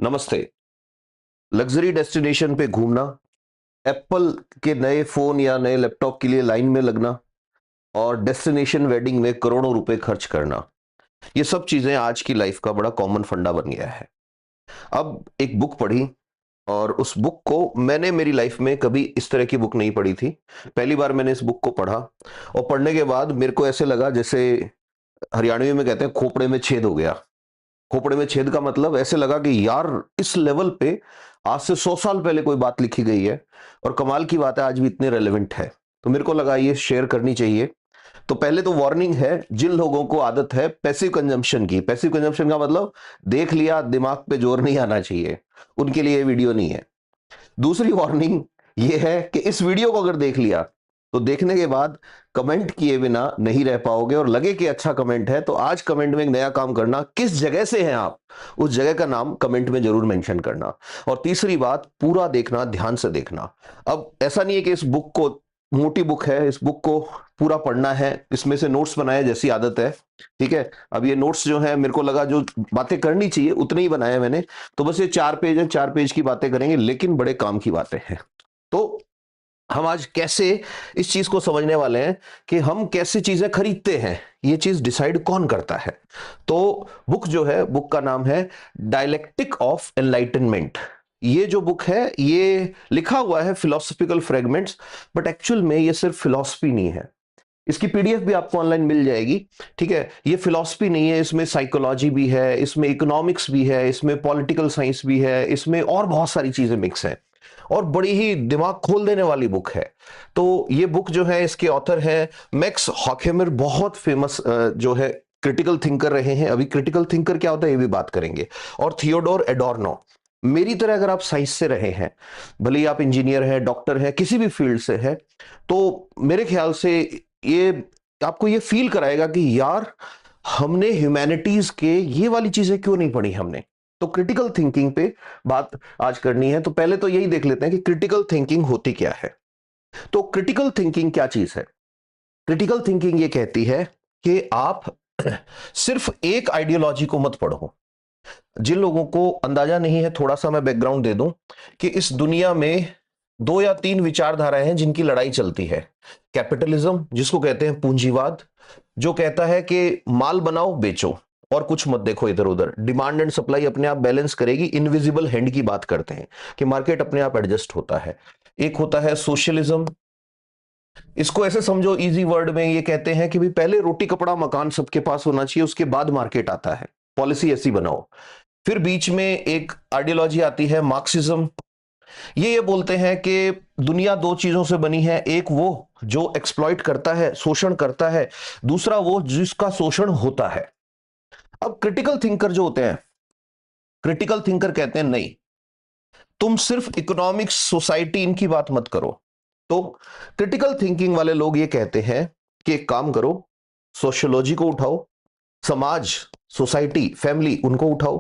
नमस्ते। Luxury destination पे घूमना, एप्पल के नए फोन या नए लैपटॉप के लिए लाइन में लगना और डेस्टिनेशन वेडिंग में करोड़ों रुपए खर्च करना, ये सब चीजें आज की लाइफ का बड़ा कॉमन फंडा बन गया है। अब एक बुक पढ़ी और उस बुक को मैंने मेरी लाइफ में कभी इस तरह की बुक नहीं पढ़ी थी। पहली बार मैंने इस बुक को पढ़ा और पढ़ने के बाद मेरे को ऐसे लगा जैसे हरियाणवी में कहते हैं खोपड़े में छेद हो गया। खोपड़े में छेद का मतलब ऐसे लगा कि यार इस लेवल पे आज से 100 साल पहले कोई बात लिखी गई है और कमाल की बात है आज भी इतने रेलेवेंट है। तो मेरे को लगा ये शेयर करनी चाहिए। तो पहले तो वार्निंग है जिन लोगों को आदत है पैसिव कंजम्पशन की। पैसिव कंजम्पशन का मतलब देख लिया दिमाग पे जोर नहीं आना चाहिए, उनके लिए ये वीडियो नहीं है। दूसरी वार्निंग ये है कि इस वीडियो को अगर देख लिया तो देखने के बाद कमेंट किए बिना नहीं रह पाओगे और लगे कि अच्छा कमेंट है तो आज कमेंट में एक नया काम करना, किस जगह से हैं आप उस जगह का नाम कमेंट में जरूर मेंशन करना। और तीसरी बात, पूरा देखना, ध्यान से देखना। अब ऐसा नहीं है कि इस बुक को, मोटी बुक है, इस बुक को पूरा पढ़ना है, इसमें से नोट्स बनाए जैसी आदत है। ठीक है, अब ये नोट्स जो है मेरे को लगा जो बातें करनी चाहिए उतने ही बनाए मैंने। तो बस ये 4 पेज है, 4 पेज की बातें करेंगे लेकिन बड़े काम की बातें हैं। तो हम आज कैसे इस चीज को समझने वाले हैं कि हम कैसे चीजें खरीदते हैं, ये चीज डिसाइड कौन करता है। तो बुक जो है, बुक का नाम है डायलेक्टिक ऑफ एनलाइटनमेंट। ये जो बुक है ये लिखा हुआ है फिलोसफिकल फ्रेगमेंट्स, बट एक्चुअल में ये सिर्फ फिलोसफी नहीं है। इसकी पीडीएफ भी आपको ऑनलाइन मिल जाएगी। ठीक है, ये फिलॉसफी नहीं है, इसमें साइकोलॉजी भी है, इसमें इकोनॉमिक्स भी है, इसमें पॉलिटिकल साइंस भी है, इसमें और बहुत सारी चीजें मिक्स है और बड़ी ही दिमाग खोल देने वाली बुक है। तो ये बुक जो है, इसके ऑथर है मैक्स हॉकहेमर, बहुत फेमस जो है क्रिटिकल थिंकर रहे हैं। अभी क्रिटिकल थिंकर क्या होता है ये भी बात करेंगे। और थियोडोर एडोर्नो। मेरी तरह अगर आप साइंस से रहे हैं, भले ही आप इंजीनियर हैं, डॉक्टर हैं, किसी भी फील्ड से है, तो मेरे ख्याल से ये आपको ये फील कराएगा कि यार हमने ह्यूमैनिटीज के ये वाली चीजें क्यों नहीं पढ़ी हमने। तो क्रिटिकल थिंकिंग पे बात आज करनी है। तो पहले तो यही देख लेते हैं कि क्रिटिकल थिंकिंग होती क्या है। तो क्रिटिकल थिंकिंग क्या चीज है? क्रिटिकल थिंकिंग ये कहती है कि आप सिर्फ एक आइडियोलॉजी को मत पढ़ो। जिन लोगों को अंदाजा नहीं है, थोड़ा सा मैं बैकग्राउंड दे दूं कि इस दुनिया में 2 या 3 विचारधाराएं हैं जिनकी लड़ाई चलती है। कैपिटलिज्म, जिसको कहते हैं पूंजीवाद, जो कहता है कि माल बनाओ बेचो और कुछ मत देखो इधर उधर, डिमांड एंड सप्लाई अपने आप बैलेंस करेगी, इनविजिबल हैंड की बात करते हैं कि मार्केट अपने आप एडजस्ट होता है। एक होता है सोशलिज्म। इसको ऐसे समझो इजी वर्ड में, ये कहते हैं कि भाई पहले रोटी कपड़ा मकान सबके पास होना चाहिए, उसके बाद मार्केट आता है, पॉलिसी ऐसी बनाओ। फिर बीच में एक आइडियोलॉजी आती है मार्क्सिज्म। ये बोलते हैं कि दुनिया 2 चीजों से बनी है, एक वो जो एक्सप्लॉइट करता है, शोषण करता है, दूसरा वो जिसका शोषण होता है। अब क्रिटिकल थिंकर जो होते हैं, क्रिटिकल थिंकर कहते हैं नहीं, तुम सिर्फ इकोनॉमिक्स, सोसाइटी, इनकी बात मत करो। तो क्रिटिकल थिंकिंग वाले लोग ये कहते हैं कि एक काम करो, सोशियोलॉजी को उठाओ, समाज, सोसाइटी, फैमिली, उनको उठाओ,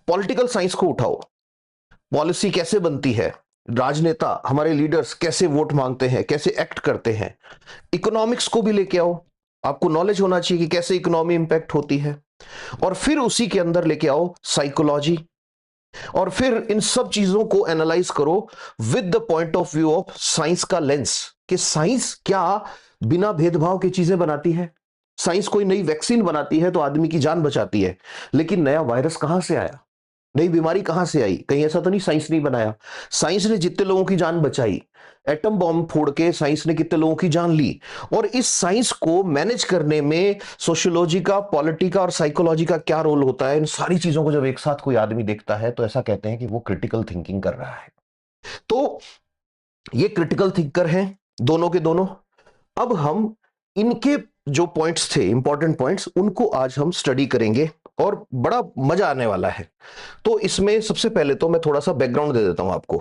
पॉलिटिकल साइंस को उठाओ, पॉलिसी कैसे बनती है, राजनेता, हमारे लीडर्स कैसे वोट मांगते हैं, कैसे एक्ट करते हैं, इकोनॉमिक्स को भी लेके आओ, आपको नॉलेज होना चाहिए कि कैसे इकोनॉमी इंपैक्ट होती है, और फिर उसी के अंदर लेके आओ साइकोलॉजी, और फिर इन सब चीजों को एनालाइज करो with the point of view of science का लेंस, कि साइंस क्या बिना भेदभाव की चीजें बनाती है। साइंस कोई नई वैक्सीन बनाती है तो आदमी की जान बचाती है, लेकिन नया वायरस कहां से आया, नई बीमारी कहां से आई? कहीं ऐसा तो नहीं साइंस नहीं बनाया। साइंस ने जितने लोगों की जान बचाई, एटम बॉम्ब फोड़ के साइंस ने कितने लोगों की जान ली। और इस साइंस को मैनेज करने में सोशियोलॉजी का, पॉलिटी का और साइकोलॉजी का क्या रोल होता है, इन सारी चीजों को जब एक साथ कोई आदमी देखता है तो ऐसा कहते हैं कि वो क्रिटिकल थिंकिंग कर रहा है। तो ये क्रिटिकल थिंकर हैं दोनों के दोनों। अब हम इनके जो पॉइंट्स थे, इंपॉर्टेंट पॉइंट्स, उनको आज हम स्टडी करेंगे और बड़ा मजा आने वाला है। तो इसमें सबसे पहले तो मैं थोड़ा सा बैकग्राउंड दे देता हूं आपको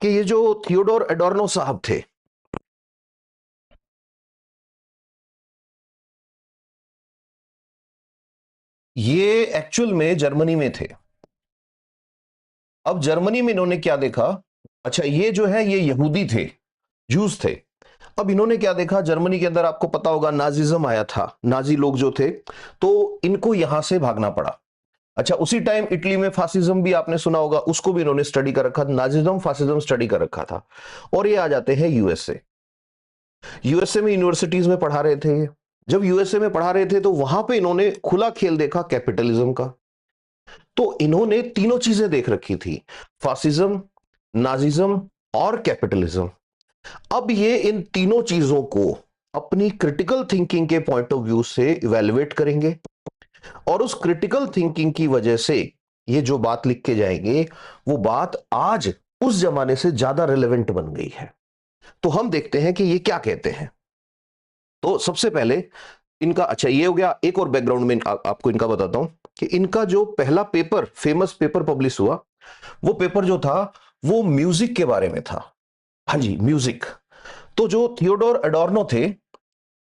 कि ये जो थियोडोर एडोर्नो साहब थे, ये एक्चुअल में जर्मनी में थे। अब जर्मनी में इन्होंने क्या देखा, अच्छा ये जो है ये यहूदी थे, जूस थे। अब इन्होंने क्या देखा, जर्मनी के अंदर आपको पता होगा नाजिज्म आया था, नाजी लोग जो थे, तो इनको यहां से भागना पड़ा। अच्छा, उसी टाइम इटली में फासिज्म भी आपने सुना होगा, उसको भी इन्होंने स्टडी कर रखा था, नाजिज्म फासिज्म स्टडी कर रखा था। और ये आ जाते हैं यूएसए। यूएसए में यूनिवर्सिटीज में पढ़ा रहे थे। जब यूएसए में पढ़ा रहे थे तो वहां पे इन्होंने खुला खेल देखा कैपिटलिज्म का। तो इन्होंने तीनों चीजें देख रखी थी, फासिज्म, नाजिज्म और कैपिटलिज्म। अब ये इन तीनों चीजों को अपनी क्रिटिकल थिंकिंग के पॉइंट ऑफ व्यू से इवेलुएट करेंगे, और उस क्रिटिकल थिंकिंग की वजह से ये जो बात लिख के जाएंगे वो बात आज उस जमाने से ज्यादा रिलेवेंट बन गई है। तो हम देखते हैं कि ये क्या कहते हैं। तो सबसे पहले इनका, अच्छा ये हो गया, एक और बैकग्राउंड में आपको इनका बताता हूं कि इनका जो पहला पेपर, फेमस पेपर पब्लिश हुआ, वो पेपर जो था वो म्यूजिक के बारे में था। हाँ जी, म्यूजिक। तो जो थियोडोर एडोर्नो थे,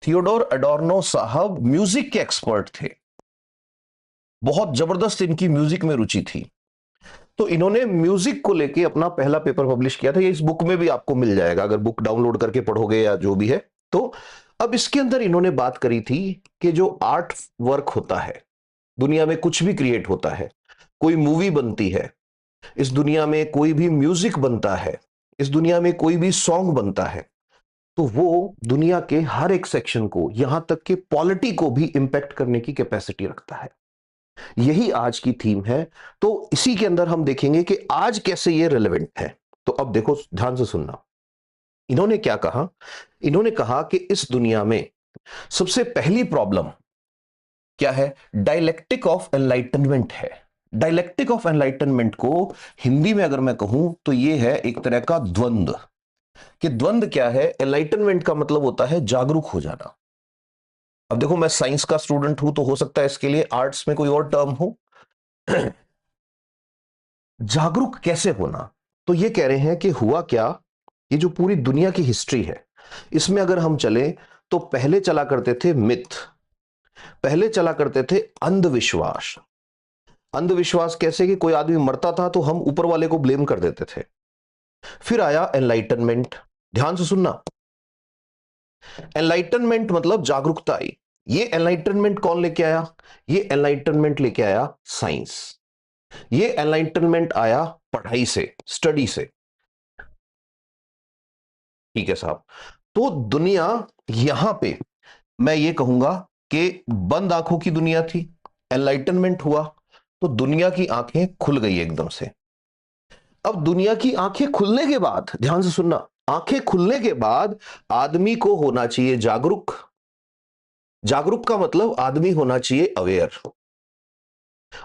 थियोडोर एडोर्नो साहब म्यूजिक के एक्सपर्ट थे, बहुत जबरदस्त इनकी म्यूजिक में रुचि थी। तो इन्होंने म्यूजिक को लेके अपना पहला पेपर पब्लिश किया था। ये इस बुक में भी आपको मिल जाएगा, अगर बुक डाउनलोड करके पढ़ोगे या जो भी है। तो अब इसके अंदर इन्होंने बात करी थी कि जो आर्ट वर्क होता है, दुनिया में कुछ भी क्रिएट होता है, कोई मूवी बनती है, इस दुनिया में कोई भी म्यूजिक बनता है, इस दुनिया में कोई भी सॉन्ग बनता है, तो वो दुनिया के हर एक सेक्शन को, यहां तक कि पॉलिटी को भी इंपैक्ट करने की कैपेसिटी रखता है। यही आज की थीम है। तो इसी के अंदर हम देखेंगे कि आज कैसे ये रिलेवेंट है। तो अब देखो, ध्यान से सुनना। इन्होंने क्या कहा? इन्होंने कहा कि इस दुनिया में सबसे पहली प्रॉब्लम क्या है? डायलेक्टिक ऑफ एनलाइटनमेंट है। डायलेक्टिक ऑफ एनलाइटनमेंट को हिंदी में अगर मैं कहूं तो ये है एक तरह का द्वंद्व। कि द्वंद्व क्या है? एनलाइटनमेंट का मतलब होता है जागरूक हो जाना। अब देखो, मैं साइंस का स्टूडेंट हूं तो हो सकता है इसके लिए आर्ट्स में कोई और टर्म हो। जागरूक कैसे होना? तो ये कह रहे हैं कि हुआ क्या, ये जो पूरी दुनिया की हिस्ट्री है, इसमें अगर हम चले तो पहले चला करते थे मिथ, पहले चला करते थे अंधविश्वास। अंधविश्वास कैसे? कि कोई आदमी मरता था तो हम ऊपर वाले को ब्लेम कर देते थे। फिर आया एनलाइटनमेंट। ध्यान से सुनना, एनलाइटनमेंट मतलब जागरूकता आई। ये एनलाइटनमेंट कौन लेके आया? ये एनलाइटनमेंट लेके आया साइंस। ये एनलाइटनमेंट आया पढ़ाई से, स्टडी से। ठीक है साहब। तो दुनिया यहां पे मैं ये कहूंगा कि बंद आंखों की दुनिया थी, एनलाइटनमेंट हुआ तो दुनिया की आंखें खुल गई एकदम से। अब दुनिया की आंखें खुलने के बाद, ध्यान से सुनना, आंखें खुलने के बाद आदमी को होना चाहिए जागरूक। जागरूक का मतलब आदमी होना चाहिए अवेयर।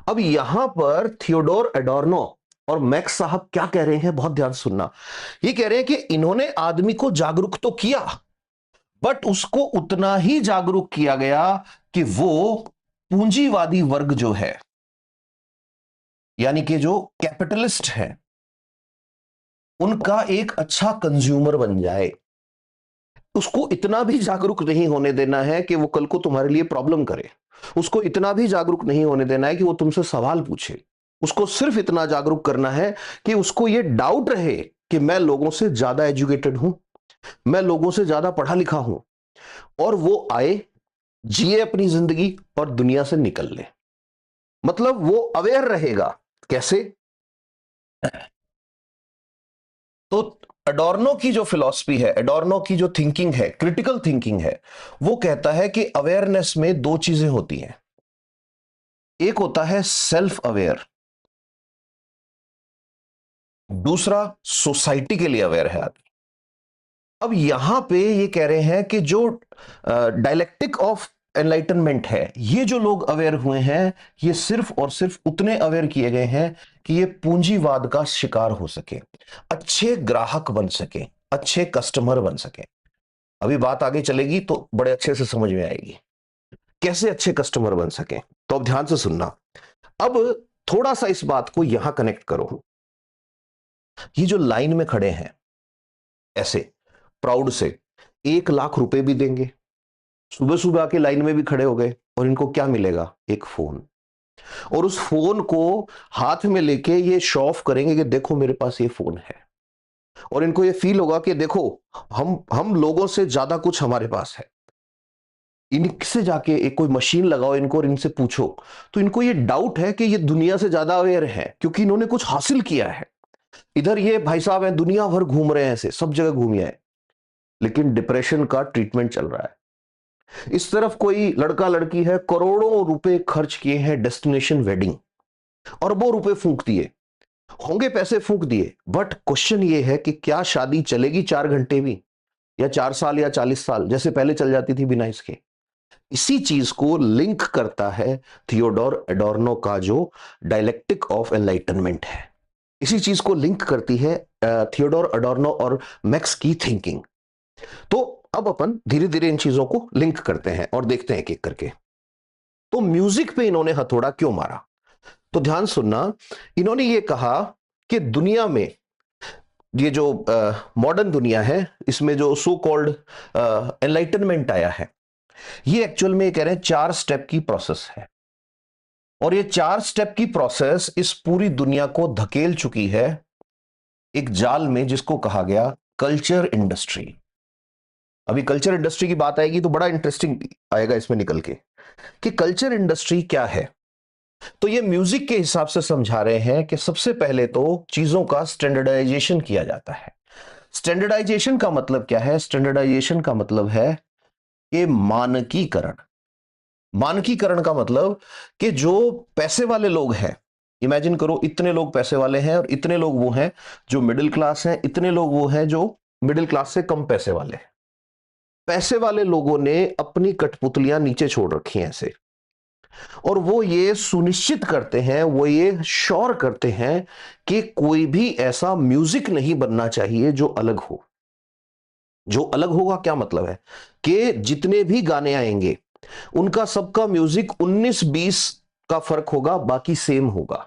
अब यहां पर थियोडोर एडोर्नो और मैक्स साहब क्या कह रहे हैं, बहुत ध्यान से सुनना। ये कह रहे हैं कि इन्होंने आदमी को जागरूक तो किया, बट उसको उतना ही जागरूक किया गया कि वो पूंजीवादी वर्ग जो है, यानी कि जो कैपिटलिस्ट है, उनका एक अच्छा कंज्यूमर बन जाए। उसको इतना भी जागरूक नहीं होने देना है कि वो कल को तुम्हारे लिए प्रॉब्लम करे। उसको इतना भी जागरूक नहीं होने देना है कि वो तुमसे सवाल पूछे। उसको सिर्फ इतना जागरूक करना है कि उसको ये डाउट रहे कि मैं लोगों से ज्यादा एजुकेटेड हूं, मैं लोगों से ज्यादा पढ़ा लिखा हूं, और वो आए, जिए अपनी जिंदगी और दुनिया से निकल ले। मतलब वो अवेयर रहेगा। कैसे? तो एडोर्नो की जो फिलॉसफी है, एडोर्नो की जो थिंकिंग है, क्रिटिकल थिंकिंग है, वो कहता है कि अवेयरनेस में दो चीजें होती हैं। एक होता है सेल्फ अवेयर, दूसरा सोसाइटी के लिए अवेयर है आदमी। अब यहां पे ये कह रहे हैं कि जो डायलेक्टिक ऑफ एनलाइटनमेंट है, ये जो लोग अवेयर हुए हैं, ये सिर्फ और सिर्फ उतने अवेयर किए गए हैं कि ये पूंजीवाद का शिकार हो सके, अच्छे ग्राहक बन सके, अच्छे कस्टमर बन सके। अभी बात आगे चलेगी तो बड़े अच्छे से समझ में आएगी कैसे अच्छे कस्टमर बन सके। तो अब ध्यान से सुनना। अब थोड़ा सा इस बात को यहां कनेक्ट करो। ये जो लाइन में खड़े हैं ऐसे प्राउड से, 1 लाख रुपए भी देंगे, सुबह सुबह आके लाइन में भी खड़े हो गए, और इनको क्या मिलेगा? एक फोन। और उस फोन को हाथ में लेके ये शो ऑफ करेंगे कि देखो मेरे पास ये फोन है। और इनको ये फील होगा कि देखो हम लोगों से ज्यादा कुछ हमारे पास है। इनसे जाके एक कोई मशीन लगाओ इनको और इनसे पूछो, तो इनको ये डाउट है कि ये दुनिया से ज्यादा अवेयर है क्योंकि इन्होंने कुछ हासिल किया है। इधर ये भाई साहब हैं दुनिया भर घूम रहे हैं, ऐसे सब जगह घूमिए है, लेकिन डिप्रेशन का ट्रीटमेंट चल रहा है। इस तरफ कोई लड़का लड़की है, करोड़ों रुपए खर्च किए हैं डेस्टिनेशन वेडिंग, अरबों रुपए फूंक दिए होंगे, पैसे फूंक दिए, बट क्वेश्चन ये है कि क्या शादी चलेगी 4 घंटे भी, या 4 साल या 40 साल जैसे पहले चल जाती थी बिना इसके। इसी चीज को लिंक करता है थियोडोर एडोर्नो का जो डायलेक्टिक ऑफ एनलाइटनमेंट है, इसी चीज को लिंक करती है थियोडोर एडोर्नो और मैक्स की थिंकिंग। तो अब अपन धीरे धीरे इन चीजों को लिंक करते हैं और देखते हैं एक एक करके। तो म्यूजिक पे इन्होंने हथौड़ा क्यों मारा, तो ध्यान सुनना। इन्होंने ये कहा कि दुनिया में ये जो मॉडर्न दुनिया है, इसमें जो सो कॉल्ड एनलाइटनमेंट आया है, ये एक्चुअल में ये कह रहे हैं 4 स्टेप की प्रोसेस है। और ये 4 स्टेप की प्रोसेस इस पूरी दुनिया को धकेल चुकी है एक जाल में जिसको कहा गया कल्चर इंडस्ट्री। अभी कल्चर इंडस्ट्री की बात आएगी तो बड़ा इंटरेस्टिंग आएगा इसमें निकल के कि कल्चर इंडस्ट्री क्या है। तो ये म्यूजिक के हिसाब से समझा रहे हैं कि सबसे पहले तो चीजों का स्टैंडर्डाइजेशन किया जाता है। स्टैंडर्डाइजेशन का मतलब क्या है? स्टैंडर्डाइजेशन का मतलब है कि मानकीकरण। मानकीकरण का मतलब कि जो पैसे वाले लोग हैं, इमेजिन करो इतने लोग पैसे वाले हैं और इतने लोग वो हैं जो मिडिल क्लास हैं, इतने लोग वो हैं जो मिडिल क्लास से कम पैसे वाले हैं। पैसे वाले लोगों ने अपनी कठपुतलियां नीचे छोड़ रखी हैं ऐसे, और वो ये सुनिश्चित करते हैं, वो ये श्योर करते हैं कि कोई भी ऐसा म्यूजिक नहीं बनना चाहिए जो अलग हो। जो अलग होगा क्या मतलब है कि जितने भी गाने आएंगे उनका सबका म्यूजिक 19-20 का फर्क होगा, बाकी सेम होगा।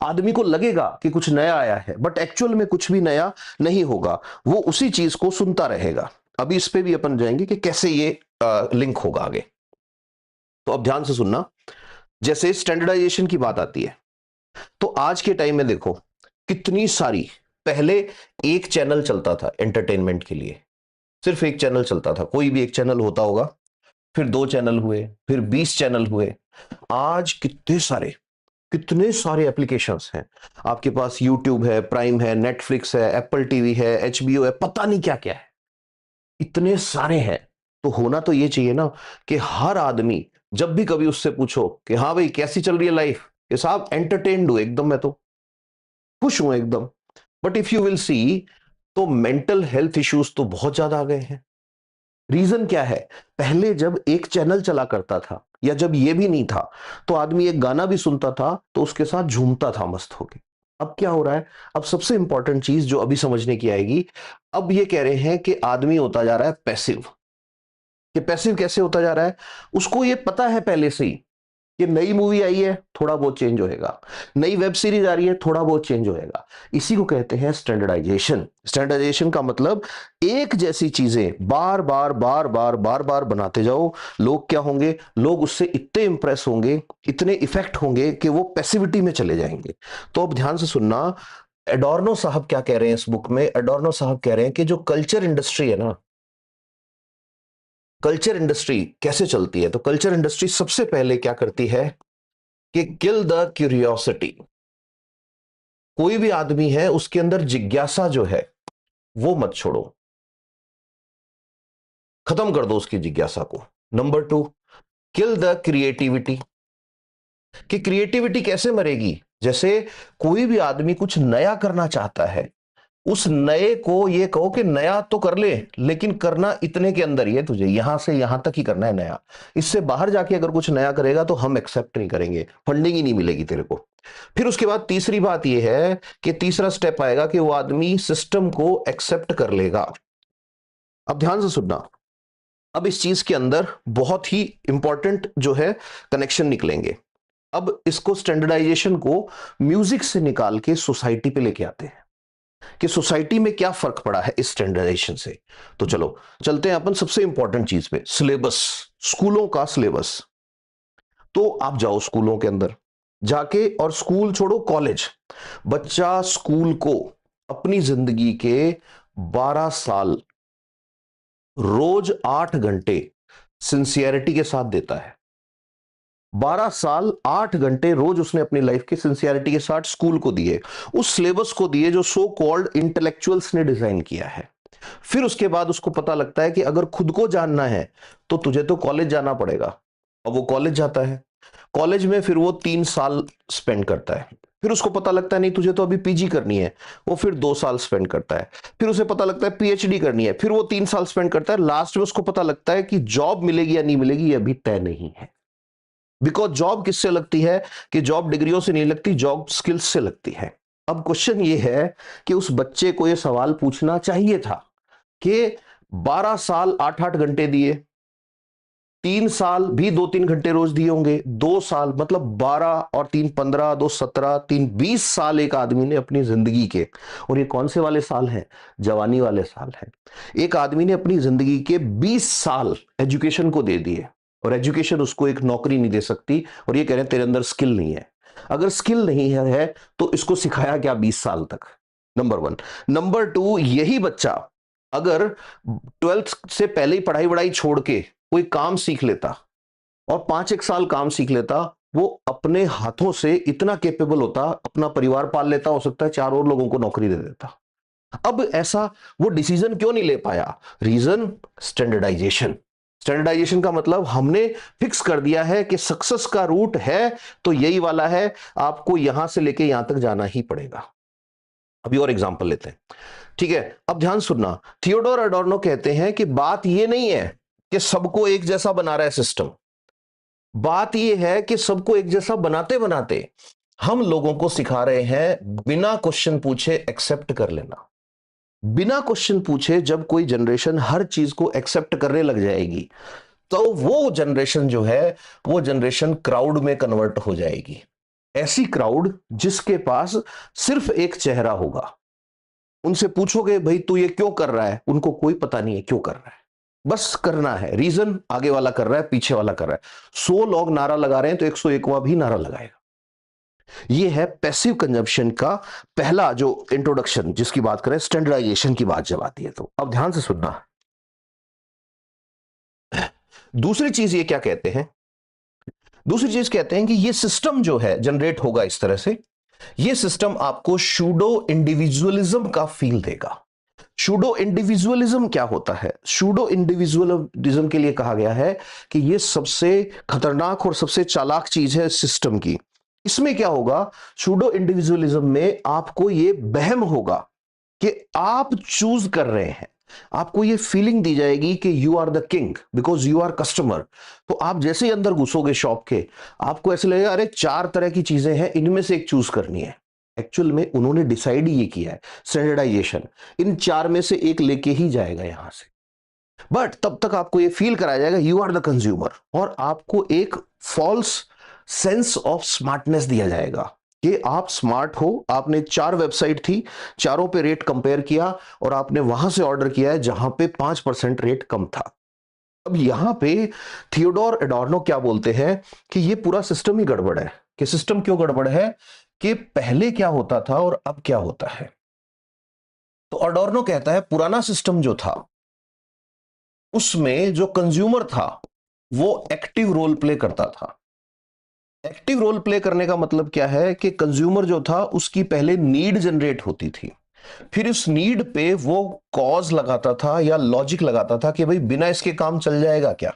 आदमी को लगेगा कि कुछ नया आया है, बट एक्चुअल में कुछ भी नया नहीं होगा, वो उसी चीज को सुनता रहेगा। अभी इस पे भी अपन जाएंगे कि कैसे ये लिंक होगा आगे। तो अब ध्यान से सुनना। जैसे स्टैंडर्डाइजेशन की बात आती है तो आज के टाइम में देखो कितनी सारी, पहले एक चैनल चलता था एंटरटेनमेंट के लिए, सिर्फ एक चैनल चलता था, कोई भी एक चैनल होता होगा, फिर 2 चैनल हुए, फिर 20 चैनल हुए। आज कितने सारे एप्लीकेशंस हैं आपके पास। यूट्यूब है, प्राइम है, नेटफ्लिक्स है, एप्पल टीवी है, एचबीओ है, पता नहीं क्या क्या है, इतने सारे हैं। तो होना तो ये चाहिए ना कि हर आदमी जब भी कभी उससे पूछो कि हाँ भाई कैसी चल रही है लाइफ, कि साहब एंटरटेन्ड हूं एकदम, मैं तो खुश हूं एकदम। But if you will see तो मेंटल हेल्थ इश्यूज तो बहुत ज्यादा आ गए हैं। रीजन क्या है? पहले जब एक चैनल चला करता था या जब ये भी नहीं था तो आदमी एक गाना भी सुनता था तो उसके साथ झूमता था मस्त होके। अब क्या हो रहा है? अब सबसे इंपॉर्टेंट चीज जो अभी समझने की आएगी, अब ये कह रहे हैं कि आदमी होता जा रहा है पैसिव। कि पैसिव कैसे होता जा रहा है? उसको ये पता है पहले से ही कि नई मूवी आई है, थोड़ा बहुत चेंज होएगा, नई वेब सीरीज आ रही है, थोड़ा बहुत चेंज होएगा। इसी को कहते हैं स्टैंडर्डाइजेशन। स्टैंडर्डाइजेशन का मतलब एक जैसी चीजें बार बार बार बार बार बार बनाते जाओ। लोग क्या होंगे? लोग उससे इतने इंप्रेस होंगे, इतने इफेक्ट होंगे कि वो पैसिविटी में चले जाएंगे। तो अब ध्यान से सुनना, एडोर्नो साहब क्या कह रहे हैं इस बुक में। एडोर्नो साहब कह रहे हैं कि जो कल्चर इंडस्ट्री है ना, कल्चर इंडस्ट्री कैसे चलती है? तो कल्चर इंडस्ट्री सबसे पहले क्या करती है कि किल द क्यूरियोसिटी। कोई भी आदमी है उसके अंदर जिज्ञासा जो है वो मत छोड़ो, खत्म कर दो उसकी जिज्ञासा को। Number 2, kill the creativity. कि क्रिएटिविटी कैसे मरेगी? जैसे कोई भी आदमी कुछ नया करना चाहता है, उस नए को ये कहो कि नया तो कर ले, लेकिन करना इतने के अंदर ही है, तुझे यहां से यहां तक ही करना है नया। इससे बाहर जाके अगर कुछ नया करेगा तो हम एक्सेप्ट नहीं करेंगे, फंडिंग ही नहीं मिलेगी तेरे को। फिर उसके बाद तीसरी बात यह है कि तीसरा स्टेप आएगा कि वो आदमी सिस्टम को एक्सेप्ट कर लेगा। अब ध्यान से सुनना, अब इस चीज के अंदर बहुत ही इंपॉर्टेंट जो है कनेक्शन निकलेंगे। अब इसको स्टैंडर्डाइजेशन को म्यूजिक से निकाल के सोसाइटी पे लेके आते हैं कि सोसाइटी में क्या फर्क पड़ा है इस स्टैंडर्डाइजेशन से। तो चलो चलते हैं अपन सबसे इंपॉर्टेंट चीज पे, सिलेबस, स्कूलों का सिलेबस। तो आप जाओ स्कूलों के अंदर जाके, और स्कूल छोड़ो कॉलेज, बच्चा स्कूल को अपनी जिंदगी के 12 साल रोज 8 घंटे सिंसियरिटी के साथ देता है। 12 साल 8 घंटे रोज उसने अपनी लाइफ के सिंसियरिटी के साथ स्कूल को दिए, उस सिलेबस को दिए जो सो कॉल्ड इंटेलेक्चुअल्स ने डिजाइन किया है। फिर उसके बाद उसको पता लगता है कि अगर खुद को जानना है तो तुझे तो कॉलेज जाना पड़ेगा, और वो कॉलेज जाता है। कॉलेज में फिर वो 3 साल स्पेंड करता है। फिर उसको पता लगता है नहीं तुझे तो अभी पीजी करनी है, वो फिर 2 साल स्पेंड करता है। फिर उसे पता लगता है पीएचडी करनी है, फिर वो 3 साल स्पेंड करता है। लास्ट में उसको पता लगता है कि जॉब मिलेगी या नहीं मिलेगी ये अभी तय नहीं है। बिकॉज जॉब किससे लगती है कि जॉब डिग्रियों से नहीं लगती, जॉब स्किल्स से लगती है। अब क्वेश्चन ये है कि उस बच्चे को ये सवाल पूछना चाहिए था कि 12 साल 8-8 घंटे दिए, 3 साल भी 2-3 घंटे रोज दिए होंगे, 2 साल मतलब 12 और 3 15, 2 17, 3 20 साल एक आदमी ने अपनी जिंदगी के, और ये कौन से वाले साल हैं? जवानी वाले साल हैं। एक आदमी ने अपनी जिंदगी के 20 साल एजुकेशन को दे दिए, और एजुकेशन उसको एक नौकरी नहीं दे सकती, और ये कह रहे हैं तेरे अंदर स्किल नहीं है। अगर स्किल नहीं है तो इसको सिखाया क्या 20 साल तक? नंबर 1। नंबर 2, यही बच्चा अगर 12th से पहले ही पढ़ाई वढ़ाई छोड़ के कोई काम सीख लेता और 5-1 साल काम सीख लेता, वो अपने हाथों से इतना कैपेबल होता, अपना परिवार पाल लेता, हो सकता है 4 और लोगों को नौकरी दे देता। अब ऐसा वो डिसीजन क्यों नहीं ले पाया? Reason standardisation. स्टैंडर्डाइजेशन का मतलब हमने फिक्स कर दिया है कि सक्सेस का रूट है तो यही वाला है, आपको यहां से लेके यहां तक जाना ही पड़ेगा। अभी और एग्जांपल लेते हैं, ठीक है? अब ध्यान सुनना, थियोडोर एडोर्नो कहते हैं कि बात यह नहीं है कि सबको एक जैसा बना रहा है सिस्टम, बात यह है कि सबको एक जैसा बनाते बनाते हम लोगों को सिखा रहे हैं बिना क्वेश्चन पूछे एक्सेप्ट कर लेना। बिना क्वेश्चन पूछे जब कोई जनरेशन हर चीज को एक्सेप्ट करने लग जाएगी तो वो जनरेशन जो है वो जनरेशन क्राउड में कन्वर्ट हो जाएगी। ऐसी क्राउड जिसके पास सिर्फ एक चेहरा होगा। उनसे पूछोगे भाई तू ये क्यों कर रहा है, उनको कोई पता नहीं है क्यों कर रहा है, बस करना है। रीजन आगे वाला कर रहा है, पीछे वाला कर रहा है। 100 लोग नारा लगा रहे हैं तो 101वां भी नारा लगाएगा। ये है पैसिव कंजम्पशन का पहला जो इंट्रोडक्शन, जिसकी बात करें स्टैंडर्डाइजेशन की बात जब आती है तो। अब ध्यान से सुनना, दूसरी चीज ये क्या कहते हैं? दूसरी चीज कहते हैं कि ये सिस्टम जो है जनरेट होगा इस तरह से, ये सिस्टम आपको शूडो इंडिविजुअलिज्म का फील देगा। शूडो इंडिविजुअलिज्म क्या होता है? शूडो इंडिविजुअलिज्म के लिए कहा गया है कि ये सबसे खतरनाक और सबसे चालाक चीज है सिस्टम की। इसमें क्या होगा? शूडो इंडिविजुअलिज्म में आपको ये बहम होगा कि आप चूज कर रहे हैं, आपको ये फीलिंग दी जाएगी कि you are the king because you are customer. तो आप जैसे ही अंदर घुसोगे शॉप के, आपको ऐसे लगेगा अरे 4 तरह की चीजें हैं, इनमें से एक चूज करनी है। एक्चुअल में उन्होंने डिसाइड ही ये किया है, स्टैंडर्डाइजेशन इन 4 में से एक लेके ही जाएगा यहां से। बट तब तक आपको ये फील कराया जाएगा यू आर द कंज्यूमर, और आपको एक फॉल्स सेंस ऑफ स्मार्टनेस दिया जाएगा कि आप स्मार्ट हो। आपने 4 वेबसाइट थी, चारों पे रेट कंपेयर किया और आपने वहां से ऑर्डर किया है जहां पे 5% रेट कम था। अब यहां पे थियोडोर एडोर्नो क्या बोलते हैं कि ये पूरा सिस्टम ही गड़बड़ है। कि सिस्टम क्यों गड़बड़ है? कि पहले क्या होता था और अब क्या होता है। तो एडोर्नो कहता है पुराना सिस्टम जो था उसमें जो कंज्यूमर था वो एक्टिव रोल प्ले करता था। एक्टिव रोल प्ले करने का मतलब क्या है कि कंज्यूमर जो था उसकी पहले नीड जनरेट होती थी, फिर इस नीड पे वो कॉज लगाता था या लॉजिक लगाता था कि भाई बिना इसके काम चल जाएगा क्या,